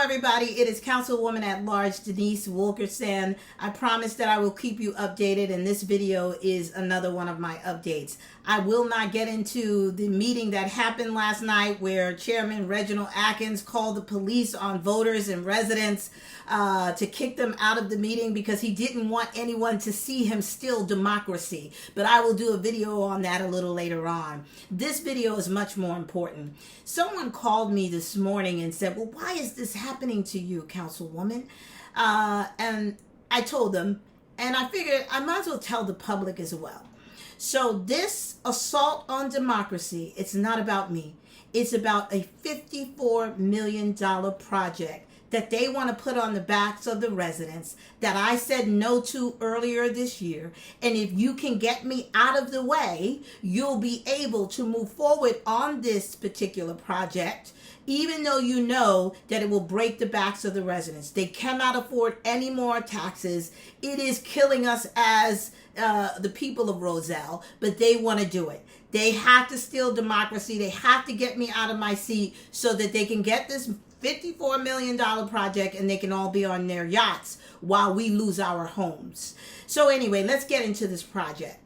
everybody. It is Councilwoman at Large Denise Wilkerson. I promise that I will keep you updated, and this video is another one of my updates. I will not get into the meeting that happened last night where Chairman Reginald Atkins called the police on voters and residents to kick them out of the meeting because he didn't want anyone to see him steal democracy. But I will do a video on that a little later on. This video is much more important. Someone called me this morning and said, well, why is this happening to you, Councilwoman? And I told them, and I figured I might as well tell the public as well. So this assault on democracy, it's not about me. It's about a $54 million project that they want to put on the backs of the residents that I said no to earlier this year. And if you can get me out of the way, you'll be able to move forward on this particular project, even though you know that it will break the backs of the residents. They cannot afford any more taxes. It is killing us as the people of Roselle, but they want to do it. They have to steal democracy. They have to get me out of my seat so that they can get this $54 million project and they can all be on their yachts while we lose our homes. So anyway, let's get into this project.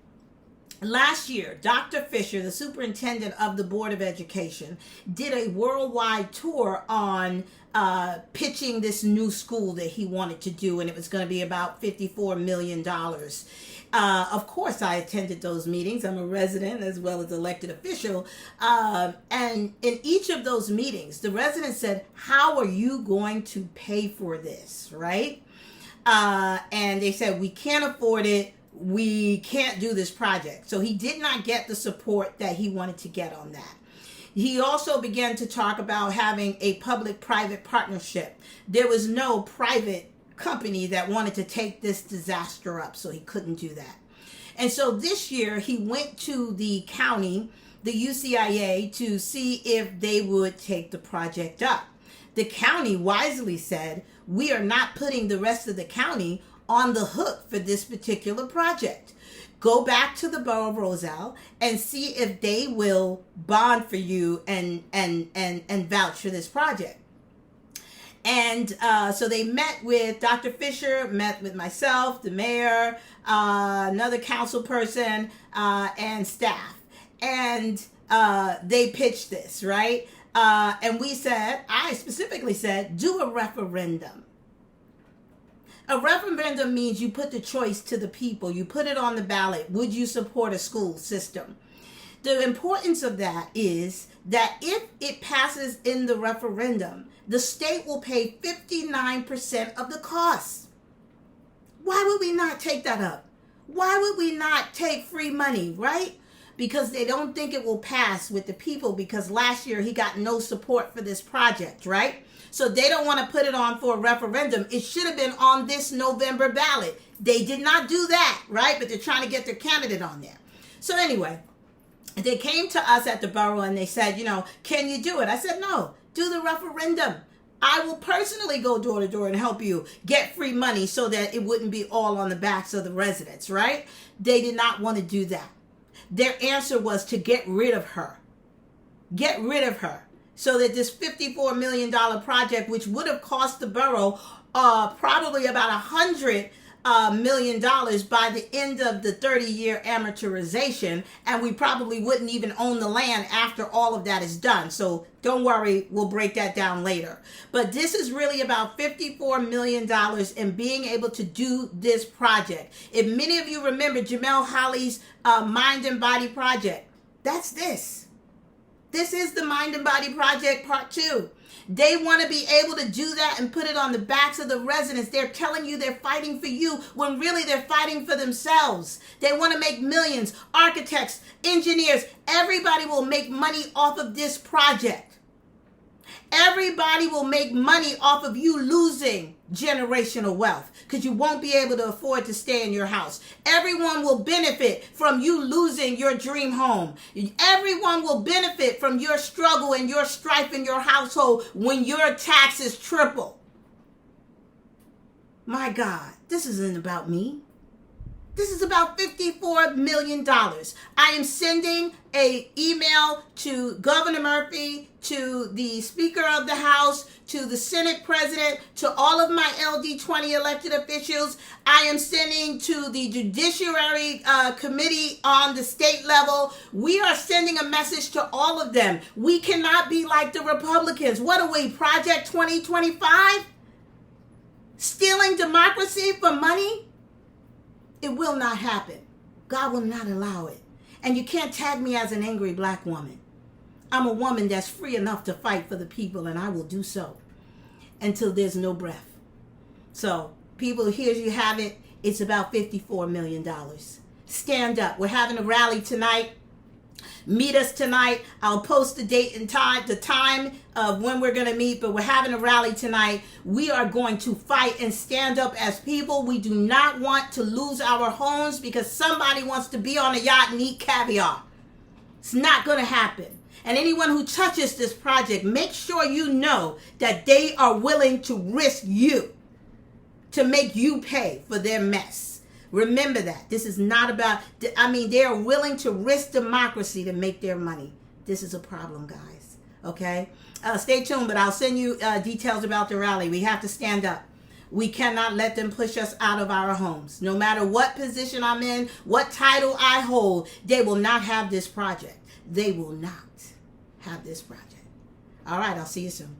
Last year, Dr. Fisher, the superintendent of the Board of Education, did a worldwide tour on pitching this new school that he wanted to do, and it was going to be about $54 million. Of course, I attended those meetings. I'm a resident as well as elected official. And in each of those meetings, the residents said, how are you going to pay for this, right? And they said, we can't afford it. We can't do this project. So he did not get the support that he wanted to get on that. He also began to talk about having a public-private partnership. There was no private company that wanted to take this disaster up, so he couldn't do that. And so this year he went to the county, the UCIA, to see if they would take the project up. The county wisely said, we are not putting the rest of the county on the hook for this particular project. Go back to the borough of Roselle and see if they will bond for you and vouch for this project. And so they met with Dr. Fisher, met with myself, the mayor, another council person, and staff. And they pitched this, right? And we said, I specifically said, do a referendum. A referendum means you put the choice to the people. You put it on the ballot. Would you support a school system? The importance of that is that if it passes in the referendum, the state will pay 59% of the costs. Why would we not take that up? Why would we not take free money, right? Because they don't think it will pass with the people, because last year he got no support for this project, right? So they don't want to put it on for a referendum. It should have been on this November ballot. They did not do that, right? But they're trying to get their candidate on there. So anyway, they came to us at the borough and they said, can you do it? I said, no, do the referendum. I will personally go door to door and help you get free money so that it wouldn't be all on the backs of the residents, right? They did not want to do that. Their answer was to get rid of her. Get rid of her. So that this $54 million project, which would have cost the borough probably about $100 million by the end of the 30-year amortization, and we probably wouldn't even own the land after all of that is done. So don't worry, we'll break that down later. But this is really about $54 million and being able to do this project. If many of you remember Jamel Holly's Mind and Body Project, that's this. This is the Mind and Body Project Part 2. They want to be able to do that and put it on the backs of the residents. They're telling you they're fighting for you when really they're fighting for themselves. They want to make millions. Architects, engineers, everybody will make money off of this project. Everybody will make money off of you losing generational wealth because you won't be able to afford to stay in your house. Everyone will benefit from you losing your dream home. Everyone will benefit from your struggle and your strife in your household when your taxes triple. My God, this isn't about me. This is about $54 million. I am sending an email to Governor Murphy, to the Speaker of the House, to the Senate President, to all of my LD20 elected officials. I am sending to the Judiciary Committee on the state level. We are sending a message to all of them. We cannot be like the Republicans. What are we, Project 2025? Stealing democracy for money? It will not happen. God will not allow it. And you can't tag me as an angry black woman. I'm a woman that's free enough to fight for the people, and I will do so until there's no breath. So, people, here you have it. It's about $54 million. Stand up. We're having a rally tonight. Meet us tonight. I'll post the date and time, the time of when we're going to meet, but we're having a rally tonight. We are going to fight and stand up as people. We do not want to lose our homes because somebody wants to be on a yacht and eat caviar. It's not going to happen. And anyone who touches this project, make sure you know that they are willing to risk you to make you pay for their mess. Remember that. This is not about, they are willing to risk democracy to make their money. This is a problem, guys. Okay? Stay tuned, but I'll send you details about the rally. We have to stand up. We cannot let them push us out of our homes. No matter what position I'm in, what title I hold, they will not have this project. They will not have this project. All right, I'll see you soon.